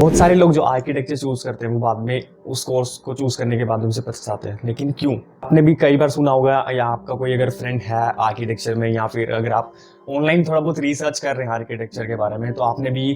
बहुत सारे लोग जो आर्किटेक्चर चूज करते हैं वो बाद में उस कोर्स को चूज करने के बाद उनसे पछताते हैं, लेकिन क्यों? आपने भी कई बार सुना होगा, या आपका कोई अगर फ्रेंड है आर्किटेक्चर में, या फिर अगर आप ऑनलाइन थोड़ा बहुत रिसर्च कर रहे हैं आर्किटेक्चर के बारे में, तो आपने भी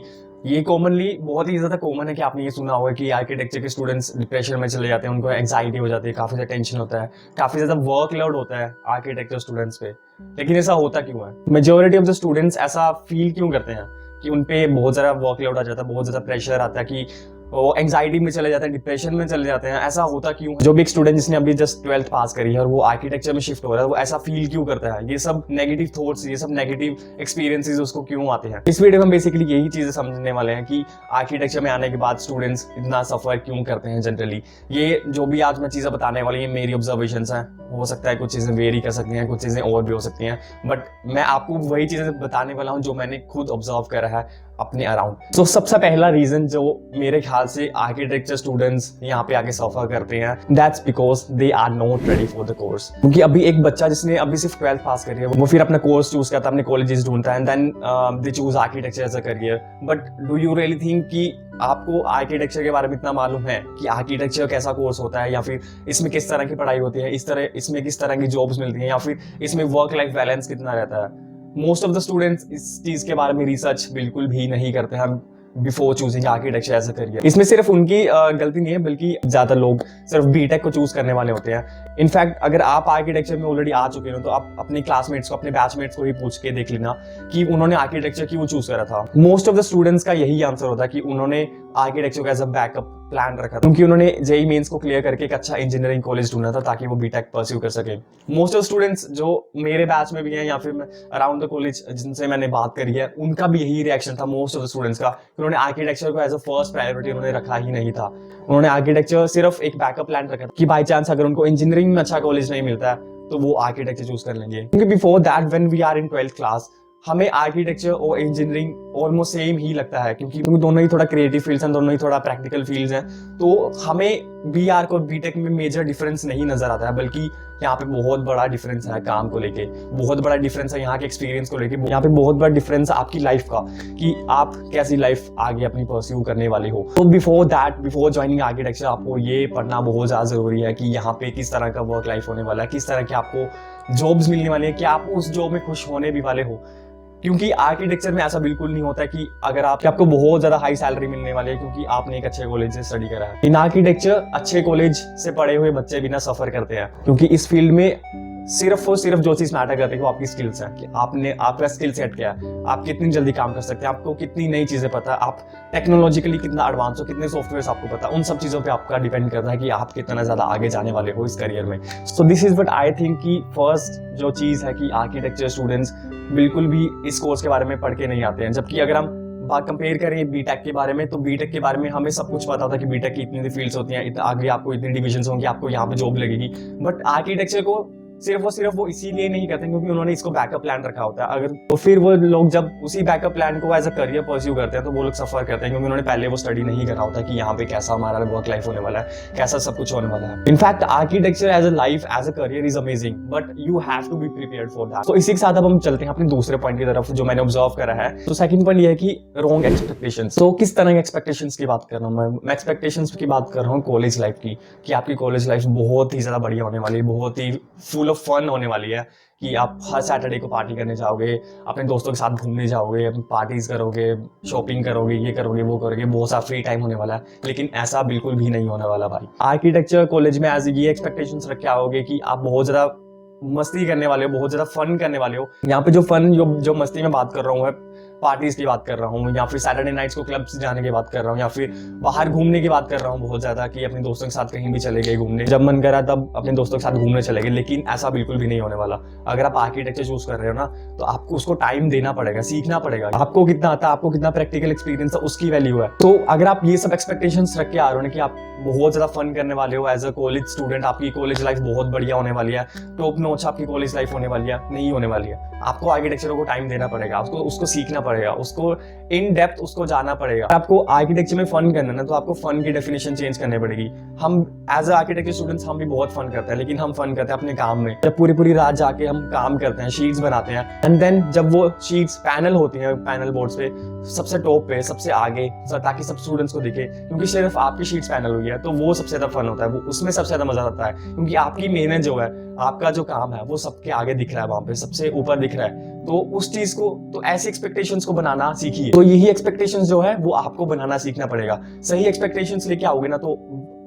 ये कॉमनली, बहुत ही ज़्यादा कॉमन है कि आपने ये सुना होगा कि आर्किटेक्चर के स्टूडेंट्स डिप्रेशन में चले जाते हैं, उनको एंग्जाइटी हो जाती है, काफ़ी ज़्यादा टेंशन होता है, काफ़ी ज़्यादा वर्कलोड होता है आर्किटेक्चर स्टूडेंट्स पे। लेकिन ऐसा होता क्यों है? मेजॉरिटी ऑफ द स्टूडेंट्स ऐसा फील क्यों करते हैं कि उन पे बहुत ज़्यादा वर्कलोड आ जाता है, बहुत ज़्यादा प्रेशर आता है, कि वो एंग्जाइटी में चले जाते हैं, डिप्रेशन में चले जाते हैं? ऐसा होता क्यों? जो भी एक स्टूडेंट जिसने अभी जस्ट 12th पास करी है और वो आर्किटेक्चर में शिफ्ट हो रहा है, वो ऐसा फील क्यों करता है? ये सब नेगेटिव थॉट्स, ये सब नेगेटिव एक्सपीरियंसेस उसको क्यों आते हैं? इस वीडियो में हम बेसिकली यही चीजें समझने वाले हैं कि आर्किटेक्चर में आने के बाद स्टूडेंट्स इतना सफर क्यों करते हैं जनरली। ये जो भी आज मैं चीजें बताने वाली है मेरी ऑब्जर्वेशंस हैं, हो सकता है कुछ चीजें वेरी कर सकती हैं, कुछ चीजें और भी हो सकती हैं, बट मैं आपको वही चीजें बताने वाला हूँ जो मैंने खुद ऑब्जर्व करा है अपने अराउंड। तो सबसे पहला रीजन जो मेरे ख्याल से आर्किटेक्चर स्टूडेंट्स यहाँ पे आके सफर करते हैं, that's because they are not ready for the course. क्योंकि अभी एक बच्चा जिसने अभी सिर्फ 12th पास करी है, वो फिर अपना कोर्स चूज करता है, अपने कॉलेजेस ढूंढता है, and then they choose architecture as a career. But do you really think कि आपको आर्किटेक्चर के बारे में इतना मालूम है कि आर्किटेक्चर कैसा कोर्स होता है, या फिर इसमें किस तरह की पढ़ाई होती है, इसमें किस तरह की जॉब्स मिलती हैं, या फिर इसमें वर्क लाइफ बैलेंस कितना रहता है? मोस्ट ऑफ द स्टूडेंट्स इस चीज के बारे में रिसर्च बिल्कुल भी नहीं करते हैं before choosing architecture as a career. इसमें सिर्फ उनकी गलती नहीं है, बल्कि ज्यादा लोग सिर्फ बीटेक को चूज करने वाले होते हैं। इनफैक्ट अगर आप आर्किटेक्चर में ऑलरेडी आ चुके हो तो आप अपने क्लासमेट्स को, अपने बैचमेट्स को ही पूछ के देख लेना कि उन्होंने आर्किटेक्चर क्यों चूज करा था। मोस्ट ऑफ द स्टूडेंट्स का यही आंसर होता है कि उन्होंने आर्किटेक्चर को एज अ बैकअप प्लान रखा था, क्योंकि उन्होंने जेईई मेंस को क्लियर करके एक अच्छा इंजीनियरिंग कॉलेज ढूंढा था ताकि वो बीटेक परस्यू कर सके। मोस्ट ऑफ स्टूडेंट्स जो मेरे बैच में भी हैं, या फिर अराउंड द कॉलेज जिनसे मैंने बात करी है, उनका भी यही रिएक्शन था मोस्ट ऑफ द स्टूडेंट्स का। उन्होंने आर्किटेक्चर को एज अ फर्स्ट प्रायोरिटी उन्होंने रखा ही नहीं था। उन्होंने आर्किटेक्चर सिर्फ एक बैकअप प्लान रखा था कि बाई चांस अगर उनको इंजीनियरिंग में अच्छा कॉलेज नहीं मिलता है तो वो आर्किटेक्चर चूज कर लेंगे। क्योंकि before that when we are in 12th class, हमें आर्किटेक्चर और इंजीनियरिंग ऑलमोस्ट सेम ही लगता है, क्योंकि दोनों ही थोड़ा क्रिएटिव फील्ड्स हैं, दोनों ही थोड़ा प्रैक्टिकल फील्ड्स हैं। तो हमें बीआर और बीटेक में मेजर डिफरेंस नहीं नजर आता है, बल्कि यहाँ पे बहुत बड़ा डिफरेंस है काम को लेके, बहुत बड़ा डिफरेंस है यहाँ के एक्सपीरियंस को लेके, यहाँ पे बहुत बड़ा डिफरेंस है आपकी लाइफ का, कि आप कैसी लाइफ आगे अपनी परस्यू करने वाले हो। तो बिफोर ज्वाइनिंग आर्किटेक्चर आपको ये पढ़ना बहुत ज्यादा जरूरी है कि यहाँ पे किस तरह का वर्क लाइफ होने वाला है, किस तरह की आपको जॉब्स मिलने वाली है, कि आप उस जॉब में खुश होने भी वाले हो। क्योंकि आर्किटेक्चर में ऐसा बिल्कुल नहीं होता कि अगर आपको बहुत ज्यादा हाई सैलरी मिलने वाली है क्योंकि आपने एक अच्छे कॉलेज से स्टडी करा है। इन आर्किटेक्चर अच्छे कॉलेज से पढ़े हुए बच्चे भी ना सफर करते हैं, क्योंकि इस फील्ड में सिर्फ और सिर्फ जो चीज मैटर करती है वो आपकी स्किल्स है, कि आपका स्किल सेट क्या है, आप कितनी जल्दी काम कर सकते हैं, आपको कितनी नई चीजें पता है, आप टेक्नोलॉजिकली कितना एडवांस हो, कितने सॉफ्टवेयर आपको पता है। उन सब चीजों पे आपका डिपेंड करता है कि आप कितना ज्यादा आगे जाने वाले हो इस करियर में। So this is what I think कि फर्स्ट जो चीज है कि आर्किटेक्चर स्टूडेंट्स बिल्कुल भी इस कोर्स के बारे में पढ़ के नहीं आते हैं। जबकि अगर हम बात कंपेयर करें बीटेक के बारे में, तो बीटेक के बारे में हमें सब कुछ पता होता है कि बीटेक की इतनी फील्ड्स होती हैं, आगे आपको इतनी डिविजन्स होंगी, आपको यहाँ पे जॉब लगेगी। बट आर्किटेक्चर को सिर्फ और सिर्फ वो इसीलिए नहीं करते क्योंकि उन्होंने इसको बैकअप प्लान रखा होता है। अगर तो फिर वो लोग जब उसी बैकअप प्लान को एज अ करियर परस्यू करते हैं तो वो लोग सफर करते हैं, क्योंकि उन्होंने पहले वो स्टडी नहीं करा होता कि यहाँ पे कैसा हमारा वर्क लाइफ होने वाला है, कैसा सब कुछ होने वाला है। In fact architecture as a life, as a career is amazing, but you have to be prepared for that. तो इसी के साथ अब हम चलते हैं अपने दूसरे पॉइंट की तरफ जो मैंने ऑब्जर्व करा है। तो सेकंड पॉइंट ये है कि रॉन्ग एक्सपेक्टेशंस। तो किस तरह के एक्सपेक्टेशंस की बात कर रहा हूँ मैं एक्सपेक्टेशंस की बात कर रहा हूँ कॉलेज लाइफ की, कि आपकी कॉलेज लाइफ बहुत ही ज्यादा बढ़िया होने वाली है, बहुत ही फुल ऑफ फन होने वाली है, कि आप हर सैटरडे को पार्टी करने जाओगे, अपने दोस्तों के साथ घूमने जाओगे, पार्टीज करोगे, शॉपिंग करोगे, ये करोगे, वो करोगे, बहुत सारा फ्री टाइम होने वाला है। लेकिन ऐसा बिल्कुल भी नहीं होने वाला भाई। आर्किटेक्चर कॉलेज में एज ये एक्सपेक्टेशंस रखे आओगे कि आप बहुत ज्यादा मस्ती करने वाले हो, बहुत ज्यादा फन करने वाले हो। यहाँ पे जो फन, जो मस्ती में बात कर रहा हूँ, पार्टीज की बात कर रहा हूँ, या फिर सैटरडे नाइट्स को क्लब्स जाने की बात कर रहा हूँ, या फिर बाहर घूमने की बात कर रहा हूँ बहुत ज्यादा, कि अपने दोस्तों के साथ कहीं भी चले गए घूमने, जब मन करा तब अपने दोस्तों के साथ घूमने चले गए। लेकिन ऐसा बिल्कुल भी नहीं होने वाला। अगर आप आर्किटेक्चर चूज कर रहे हो ना, तो आपको उसको टाइम देना पड़ेगा, सीखना पड़ेगा। आपको कितना आता है, आपको कितना प्रैक्टिकल एक्सपीरियंस है, उसकी वैल्यू है। तो अगर आप ये सब एक्सपेक्टेशंस रख के आ रहे हो ना कि आप बहुत ज्यादा फन करने वाले हो एज अ कॉलेज स्टूडेंट, आपकी कॉलेज लाइफ बहुत बढ़िया होने वाली है, टॉप नॉच आपकी कॉलेज लाइफ होने वाली है, नहीं होने वाली है। आपको आर्किटेक्चर को टाइम देना पड़ेगा, आपको उसको सीखना पड़ेगा। पड़ेगा, उसको इन डेप्थ उसको जाना पड़ेगा। आपको आर्किटेक्चर में फन करना है ना, तो आपको फन की डेफिनेशन चेंज करनी पड़ेगी। हम एज अ आर्किटेक्चर स्टूडेंट्स हम भी बहुत फन करते हैं, लेकिन हम फन करते हैं अपने काम में। जब पूरी पूरी रात जाके हम काम करते हैं, शीट्स बनाते हैं, एंड देन जब वो शीट्स पैनल होती हैं पैनल बोर्ड्स पे सबसे टॉप पे सबसे आगे, ताकि सब स्टूडेंट्स को दिखे, क्योंकि सिर्फ आपकी शीट्स पैनल हुई है, तो वो सबसे ज्यादा फन होता है, वो उसमें सबसे ज्यादा मजा आता है, क्योंकि आपकी मेहनत जो है, आपका जो काम है वो सबके आगे दिख रहा है, वहां पे सबसे ऊपर दिख रहा है। तो उस चीज को, तो ऐसी एक्सपेक्टेशंस को बनाना सीखिए। तो यही एक्सपेक्टेशंस जो है वो आपको बनाना सीखना पड़ेगा। सही एक्सपेक्टेशंस लेके आओगे ना, तो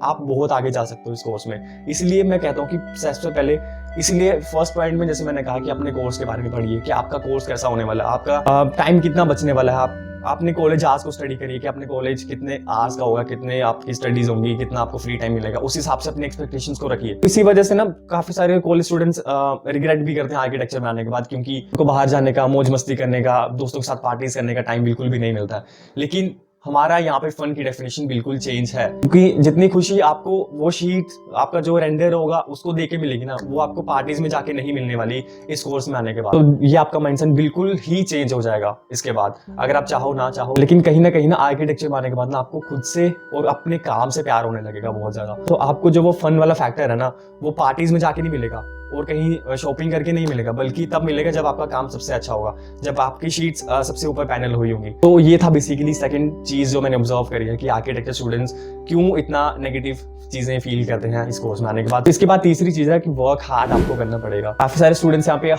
आप बहुत आगे जा सकते हो इस कोर्स में। इसलिए मैं कहता हूँ कि सबसे पहले, इसलिए फर्स्ट पॉइंट में जैसे मैंने कहा कि अपने कोर्स के बारे में पढ़िए कि आपका कोर्स कैसा होने वाला है, आपका टाइम कितना बचने वाला है। आपने कॉलेज आवर्स को स्टडी करिए कि अपने कॉलेज कितने आवर्स का होगा, कितने आपकी स्टडीज होंगी, कितना आपको फ्री टाइम मिलेगा, उस हिसाब से अपने एक्सपेक्टेशंस को रखिए। इसी वजह से ना काफी सारे कॉलेज स्टूडेंट्स रिग्रेट भी करते हैं आर्किटेक्चर में आने के बाद, क्योंकि उनको बाहर जाने का, मौज मस्ती करने का, दोस्तों के साथ पार्टीज करने का टाइम बिल्कुल भी नहीं मिलता। लेकिन हमारा यहाँ पे फन की डेफिनेशन बिल्कुल चेंज है, क्योंकि जितनी खुशी आपको वो शीट, आपका जो रेंडर होगा उसको देके मिलेगी ना, वो आपको पार्टीज में जाके नहीं मिलने वाली इस कोर्स में आने के बाद। तो ये आपका माइंडसेट बिल्कुल ही चेंज हो जाएगा इसके बाद, अगर आप चाहो ना चाहो। लेकिन कहीं ना आर्किटेक्चर में आने के बाद ना आपको खुद से और अपने काम से प्यार होने लगेगा बहुत ज्यादा। तो आपको जो वो फन वाला फैक्टर है ना, वो पार्टीज में जाके नहीं मिलेगा और कहीं शॉपिंग करके नहीं मिलेगा, बल्कि तब मिलेगा जब आपका काम सबसे अच्छा होगा, जब आपकी शीट्स सबसे ऊपर पैनल हुई होंगी। तो ये था बेसिकली सेकंड चीज जो मैंने ऑब्जर्व करी है कि आर्किटेक्चर स्टूडेंट्स क्यों इतना नेगेटिव चीजें फील करते हैं इस कोर्स में आने के बाद। इसके बाद तीसरी चीज है कि वर्क हार्ड आपको करना पड़ेगा। काफी सारे स्टूडेंट्स यहाँ पे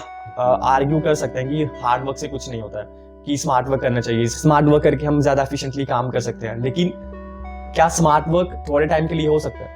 आर्ग्यू कर सकते हैं कि हार्ड वर्क से कुछ नहीं होता है, कि स्मार्ट वर्क करना चाहिए, स्मार्ट वर्क करके हम ज्यादा एफिशिएंटली काम कर सकते हैं। लेकिन क्या स्मार्ट वर्क थोड़े टाइम के लिए हो सकता है?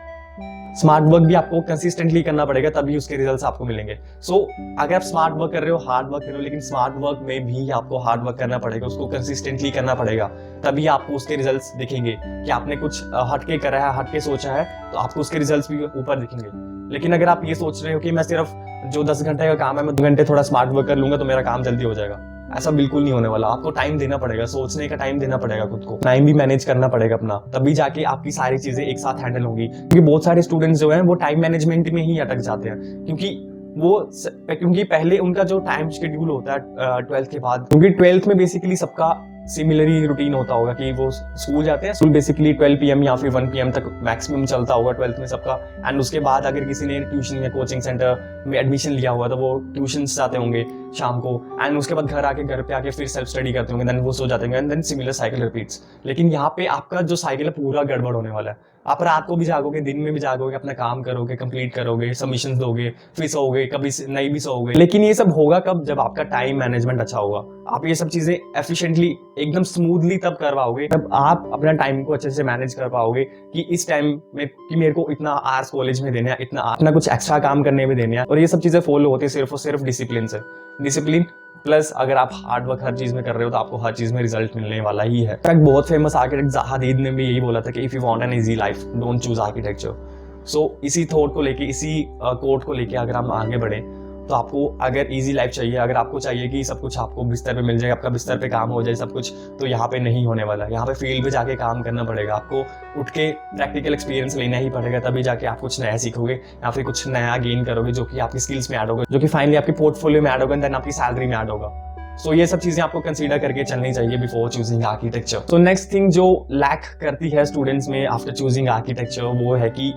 स्मार्ट वर्क भी आपको कंसिस्टेंटली करना पड़ेगा, तभी उसके रिजल्ट्स आपको मिलेंगे। सो अगर आप स्मार्ट वर्क कर रहे हो, हार्ड वर्क कर रहे हो, लेकिन स्मार्ट वर्क में भी आपको हार्ड वर्क करना पड़ेगा, उसको कंसिस्टेंटली करना पड़ेगा, तभी आपको उसके रिजल्ट्स दिखेंगे कि आपने कुछ हटके करा है, हटके सोचा है, तो आपको उसके रिजल्ट्स भी ऊपर दिखेंगे। लेकिन अगर आप ये सोच रहे हो कि मैं सिर्फ जो 10 घंटे का काम है, मैं 2 घंटे थोड़ा स्मार्ट वर्क कर लूंगा तो मेरा काम जल्दी हो जाएगा, ऐसा बिल्कुल नहीं होने वाला। आपको टाइम देना पड़ेगा, सोचने का टाइम देना पड़ेगा, खुद को टाइम भी मैनेज करना पड़ेगा अपना, तभी जाके आपकी सारी चीजें एक साथ हैंडल होंगी। क्योंकि बहुत सारे स्टूडेंट्स जो हैं वो टाइम मैनेजमेंट में ही अटक जाते हैं, क्योंकि पहले उनका जो टाइम शेड्यूल होता है 12th के बाद, क्योंकि 12th में बेसिकली सबका सिमिलर रूटीन होता होगा कि वो स्कूल जाते हैं, स्कूल बेसिकली 12 PM या फिर 1 PM तक मैक्सिमम चलता होगा 12th में सबका। एंड उसके बाद अगर किसी ने ट्यूशन या कोचिंग सेंटर में एडमिशन लिया हुआ तो वो ट्यूशन जाते होंगे शाम को, एंड उसके बाद घर पे आके फिर सेल्फ स्टडी करते होंगे, देन वो सो जाते होंगे, and then similar cycle repeats. लेकिन यहाँ पे आपका जो साइकिल है पूरा गड़बड़ होने वाला है। आप रात को भी जागोगे, दिन में भी जागोगे, अपना काम करोगे, कंप्लीट करोगे, सबमिशंस दोगे, फिर सोओगे, कभी नहीं भी सोओगे। लेकिन ये सब होगा कब? जब आपका टाइम मैनेजमेंट अच्छा होगा। आप ये सब चीजें एफिशिएंटली, एकदम स्मूथली तब कर पाओगे जब आप अपना टाइम को अच्छे से मैनेज कर पाओगे कि इस टाइम में कि मेरे को इतना आवर्स कॉलेज में देना है, इतना कुछ एक्स्ट्रा काम करने में देना है। और ये सब चीजें फॉलो होती है सिर्फ और सिर्फ डिसिप्लिन से। डिसिप्लिन प्लस अगर आप हार्ड वर्क हर चीज में कर रहे हो तो आपको हर चीज में रिजल्ट मिलने वाला ही है। एक बहुत फेमस आर्किटेक्ट ज़ाहिद ने भी यही बोला था कि if you want an easy life don't choose architecture. So इसी थॉट को लेके, इसी कोट को लेके अगर हम आगे बढ़े, तो आपको अगर इजी लाइफ चाहिए, अगर आपको चाहिए कि सब कुछ आपको बिस्तर पे मिल जाए, आपका बिस्तर पे काम हो जाए सब कुछ, तो यहाँ पे नहीं होने वाला है। यहाँ पे फील्ड पे जाके काम करना पड़ेगा, आपको उठ के प्रैक्टिकल एक्सपीरियंस लेना ही पड़ेगा, तभी जाके आप कुछ नया सीखोगे या फिर कुछ नया गेन करोगे, जो कि आपकी स्किल्स में ऐड होगा, जो कि फाइनली आपकी पोर्टफोलियो में ऐड होगा, देन आपकी सैलरी में ऐड होगा। सो ये सब चीजें आपको कंसीडर करके चलनी चाहिए बिफोर चूजिंग आर्किटेक्चर। तो नेक्स्ट थिंग जो लैक करती है स्टूडेंट्स में आफ्टर चूजिंग आर्किटेक्चर, वो है कि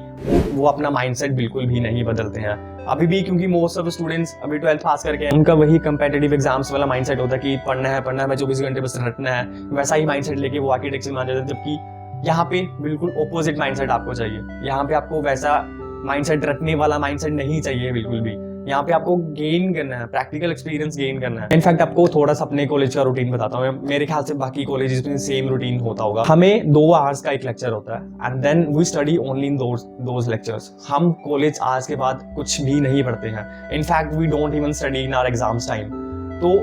वो अपना माइंडसेट बिल्कुल भी नहीं बदलते हैं अभी भी, क्योंकि मोस्ट ऑफ स्टूडेंट्स अभी 12th पास करके उनका वही कंपेटिटिव एग्जाम्स वाला माइंडसेट होता है कि पढ़ना है, मैं 24 घंटे बस रटना है, वैसा ही माइंडसेट लेके वो आर्किटेक्चर में आ जाते हैं। जबकि यहाँ पे बिल्कुल ऑपोजिट माइंडसेट आपको चाहिए। यहाँ पे आपको वैसा माइंडसेट, रटने वाला माइंडसेट नहीं चाहिए बिल्कुल भी। यहाँ पे आपको गेन करना है, प्रैक्टिकल एक्सपीरियंस गेन करना है। इनफैक्ट आपको थोड़ा सा अपने कॉलेज का रूटीन बताता हूँ। मेरे ख्याल से बाकी कॉलेजेस में सेम रूटीन होता होगा। हमें 2 आवर्स का एक लेक्चर होता है and then we study only in those lectures. हम कॉलेज आवर्स के बाद कुछ भी नहीं पढ़ते हैं। In fact we don't even study in our exams time. तो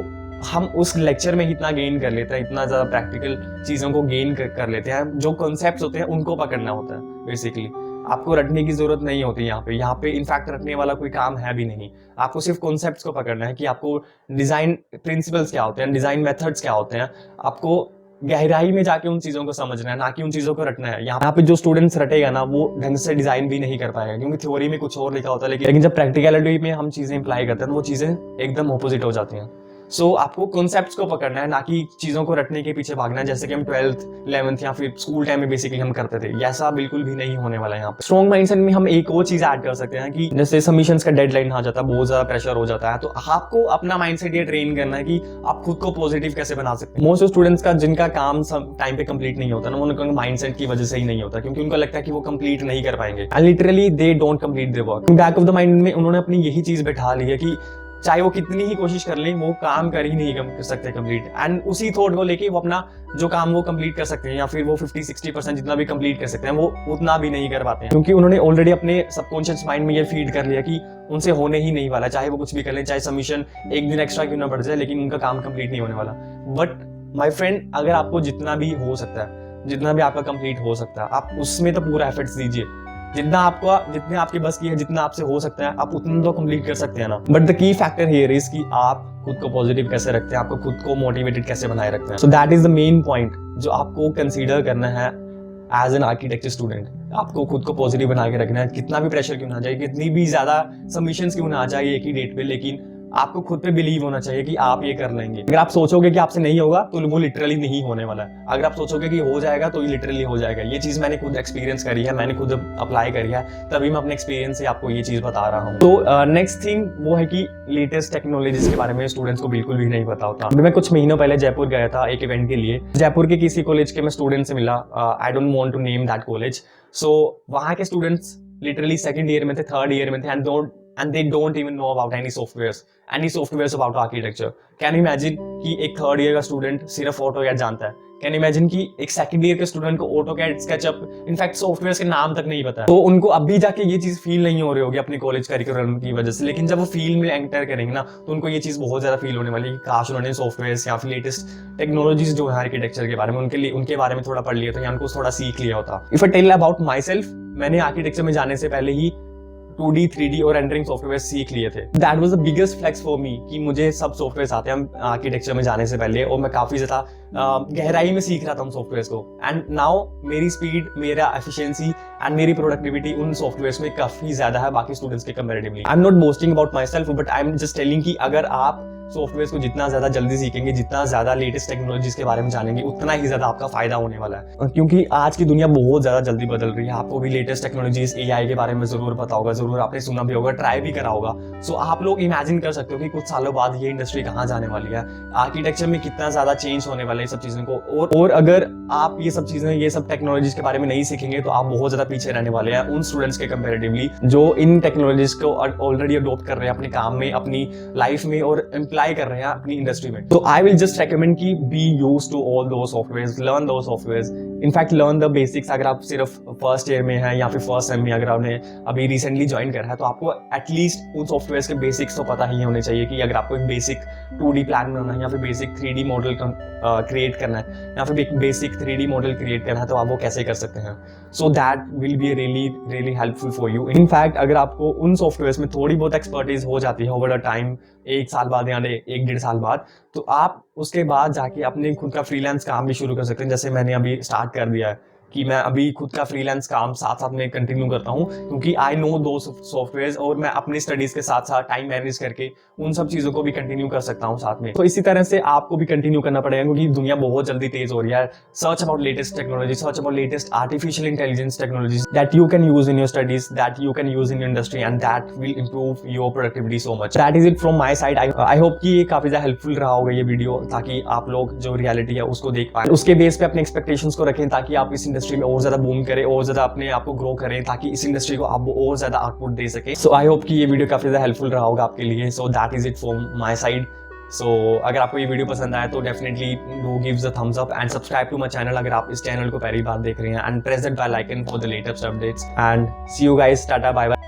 हम उस लेक्चर में इतना गेन कर लेते हैं, इतना ज्यादा प्रैक्टिकल चीजों को गेन कर लेते हैं, जो कॉन्सेप्ट्स होते हैं उनको पकड़ना होता है बेसिकली। आपको रटने की जरूरत नहीं होती यहाँ पे इनफैक्ट रटने वाला कोई काम है भी नहीं। आपको सिर्फ कॉन्सेप्ट्स को पकड़ना है कि आपको डिजाइन प्रिंसिपल्स क्या होते हैं, डिजाइन मेथड्स क्या होते हैं। आपको गहराई में जाके उन चीजों को समझना है, ना कि उन चीजों को रटना है। यहाँ पे जो स्टूडेंट्स रटेगा ना, वो ढंग से डिजाइन भी नहीं कर पाएगा, क्योंकि थ्योरी में कुछ और लिखा होता है, लेकिन जब प्रैक्टिकलिटी में हम चीजें अप्लाई करते हैं तो वो चीजें एकदम ऑपोजिट हो जाती हैं। सो आपको कॉन्सेप्ट्स को पकड़ना है, ना कि चीजों को रटने के पीछे भागना है, जैसे कि हम 12th 11th या फिर स्कूल टाइम में बेसिकली हम करते थे। ऐसा बिल्कुल भी नहीं होने वाला है यहाँ पे। स्ट्रॉन्ग माइंडसेट में हम एक और चीज ऐड कर सकते हैं कि जैसे सबमिशंस का डेडलाइन आ जाता है, बहुत ज्यादा प्रेशर हो जाता है, तो आपको अपना माइंडसेट ये ट्रेन करना है कि आप खुद को पॉजिटिव कैसे बना सकते हैं। मोस्ट स्टूडेंट्स का जिनका काम टाइम पे कंप्लीट नहीं होता ना, उनका माइंडसेट की वजह से ही नहीं होता, क्योंकि उनको लगता है कि वो कंप्लीट नहीं कर पाएंगे and literally they don't complete their work. Back of the mind में उन्होंने अपनी यही चीज बैठा ली है कि चाहे वो कितनी ही कोशिश कर लें, वो काम कर ही नहीं कर सकते कंप्लीट, एंड उसी थॉट को लेके वो अपना जो काम वो कंप्लीट कर सकते हैं या फिर वो 50-60% जितना भी कंप्लीट कर सकते हैं, वो उतना भी नहीं कर पाते हैं, क्योंकि उन्होंने ऑलरेडी अपने सबकॉन्शियस माइंड में ये फीड कर लिया कि उनसे होने ही नहीं वाला, चाहे वो कुछ भी कर लें, चाहे सबमिशन एक दिन एक्स्ट्रा क्यों ना बढ़ जाए, लेकिन उनका काम कंप्लीट नहीं होने वाला। बट माय फ्रेंड, अगर आपको जितना भी हो सकता है, जितना भी आपका कंप्लीट हो सकता है, आप उसमें तो पूरा एफर्ट्स दीजिए। जितना आपके बस की है, जितना आपसे हो सकता है, आप उतना तो कंप्लीट कर सकते हैं ना। But the key factor here is कि आप खुद को पॉजिटिव कैसे रखते हैं, आपको खुद को मोटिवेटेड कैसे बनाए रखते हैं। सो that is the main point जो आपको कंसीडर करना है एज एन आर्किटेक्चर स्टूडेंट। आपको खुद को पॉजिटिव बना के रखना है, कितना भी प्रेशर क्यों ना आ जाए, कितनी भी ज्यादा सबमिशंस क्यों ना आ जाए एक ही डेट पे, लेकिन आपको खुद पे बिलीव होना चाहिए कि आप ये कर लेंगे। अगर आप सोचोगे कि आपसे नहीं होगा तो वो लिटरली नहीं होने वाला है। अगर आप सोचोगे कि हो जाएगा तो ये लिटरली हो जाएगा। ये चीज मैंने खुद एक्सपीरियंस करी है, मैंने खुद अप्लाई करी है, तभी मैं अपने एक्सपीरियंस से आपको ये चीज बता रहा हूँ। तो नेक्स्ट थिंग वो है कि लेटेस्ट टेक्नोलॉजीज के बारे में स्टूडेंट्स को बिल्कुल भी नहीं पता होता। मैं कुछ महीनों पहले जयपुर गया था एक इवेंट के लिए। जयपुर के किसी कॉलेज के मैं स्टूडेंट से मिला, I don't want to name that college. So वहाँ के स्टूडेंट्स लिटरली सेकंड ईयर में थे, थर्ड ईयर में थे, and they don't even know about any softwares about architecture. Can you imagine कि एक थर्ड ईयर का स्टूडेंट सिर्फ AutoCAD जानता है? Can you imagine कि एक सेकंड ईयर के स्टूडेंट को AutoCAD, SketchUp, इनफैक्ट सॉफ्टवेयर के नाम तक नहीं पता है? तो उनको अभी जाके ये चीज फील नहीं हो रही होगी अपने कॉलेज करिकुलम की वजह से, लेकिन जब वो फील्ड में एंटर करेंगे ना, तो उनको ये चीज बहुत ज्यादा फील होने वाली है कि काश उन्होंने सॉफ्टवेयर या फिर लेटेस्ट टेक्नोलॉजीज जो है आर्किटेक्चर के बारे में उनके बारे में थोड़ा पढ़ लिया, तो या उनको थोड़ा सीख लिया होता। If I tell about myself, मैंने आर्किटेक्चर में जाने से पहले ही 2D 3D और रेंडरिंग सॉफ्टवेयर सीख लिए थे। That was the biggest flex for me कि मुझे सब सॉफ्टवेयर आते हैं आर्किटेक्चर में जाने से पहले, और मैं काफी ज्यादा गहराई में सीख रहा था उन सॉफ्टवेयर्स को। एंड नाउ मेरी स्पीड, मेरा एफिशिएंसी एंड मेरी प्रोडक्टिविटी उन सॉफ्टवेयर्स में काफी ज्यादा है बाकी स्टूडेंट्स के comparatively. I am not boasting about my self, but I am just telling कि अगर आप सॉफ्टवेयर को जितना ज्यादा जल्दी सीखेंगे, जितना ज्यादा लेटेस्ट टेक्नोलॉजीज के बारे में जानेंगे, उतना ही ज्यादा आपका फायदा होने वाला है। क्योंकि आज की दुनिया बहुत ज्यादा जल्दी बदल रही है। आपको भी लेटेस्ट टेक्नोलॉजीज AI के बारे में जरूर पता होगा, जरूर आपने सुना भी होगा, ट्राई भी करा होगा। सो आप लोग इमेजिन कर सकते हो कि कुछ सालों बाद ये इंडस्ट्री कहाँ जाने वाली है, आर्किटेक्चर में कितना ज्यादा चेंज होने वाला है सब चीजों को। और अगर आप ये सब चीजें, ये सब टेक्नोलॉजीज के बारे में नहीं सीखेंगे, तो आप बहुत ज्यादा पीछे रहने वाले हैं उन स्टूडेंट्स के कंपेरेटिवली जो इन टेक्नोलॉजीज को ऑलरेडी अडॉप्ट कर रहे हैं अपने काम में, अपनी लाइफ में, और एम्प्लॉय कर रहे हैं अपनी इंडस्ट्री में। तो आई विल जस्ट रेकमेंड कि बी यूज्ड टू ऑल दो सॉफ्टवेयर्स, लर्न दो softwares, in fact learn the basics. अगर आप सिर्फ फर्स्ट ईयर में है या फिर फर्स्ट सेम में अगर आपने अभी रिसेंटली ज्वाइन करा है, तो आपको एटलीस्ट उन सॉफ्टवेयर्स के बेसिक्स तो पता ही होने चाहिए कि अगर आपको एक बेसिक 2D प्लान बनाना है या फिर बेसिक 3D मॉडल क्रिएट करना है या फिर एक बेसिक 3D मॉडल क्रिएट करना है, तो आप वो कैसे कर सकते हैं। So that will be really helpful for you. In fact अगर आपको उन सॉफ्टवेयर्स में थोड़ी बहुत एक्सपर्टीज हो जाती है ओवर द टाइम, 1 साल बाद या 1-1.5 साल बाद, तो आप उसके बाद जाके अपने खुद का फ्रीलांस काम भी शुरू कर सकते हैं। जैसे मैंने अभी स्टार्ट कर दिया है कि मैं अभी खुद का फ्रीलांस काम साथ साथ में कंटिन्यू करता हूँ, क्योंकि आई नो दो सॉफ्टवेयर, और मैं अपनी स्टडीज के साथ साथ टाइम मैनेज करके उन सब चीजों को भी कंटिन्यू कर सकता हूँ साथ में। तो इसी तरह से आपको भी कंटिन्यू करना पड़ेगा, क्योंकि दुनिया बहुत जल्दी तेज हो रही है। Search about latest technology, search about latest artificial intelligence technologies that you can use in your studies, that you can use in your industry, and that will improve your productivity so much. That is it from my side. I hope कि ये काफी ज्यादा helpful रहा होगा ये video, ताकि आप लोग जो रियलिटी है उसको देख पाए, उसके बेस पे अपने एक्सपेक्टेशंस को रखें, ताकि आप इस इंडस्ट्री में और ज्यादा बूम करें और ज्यादा अपने आप को ग्रो करें, ताकि इस इंडस्ट्री को आप और ज्यादा आउटपुट दे सके। सो आई होप कि ये वीडियो काफी ज्यादा हेल्पफुल रहा होगा आपके लिए। So that is it from my side. So अगर आपको ये वीडियो पसंद आया तो definitely do give the thumbs up and subscribe to my channel अगर आप इस चैनल को पहली बार देख रहे हैं, and press that bell icon for the latest updates, and see you guys, tata bye bye.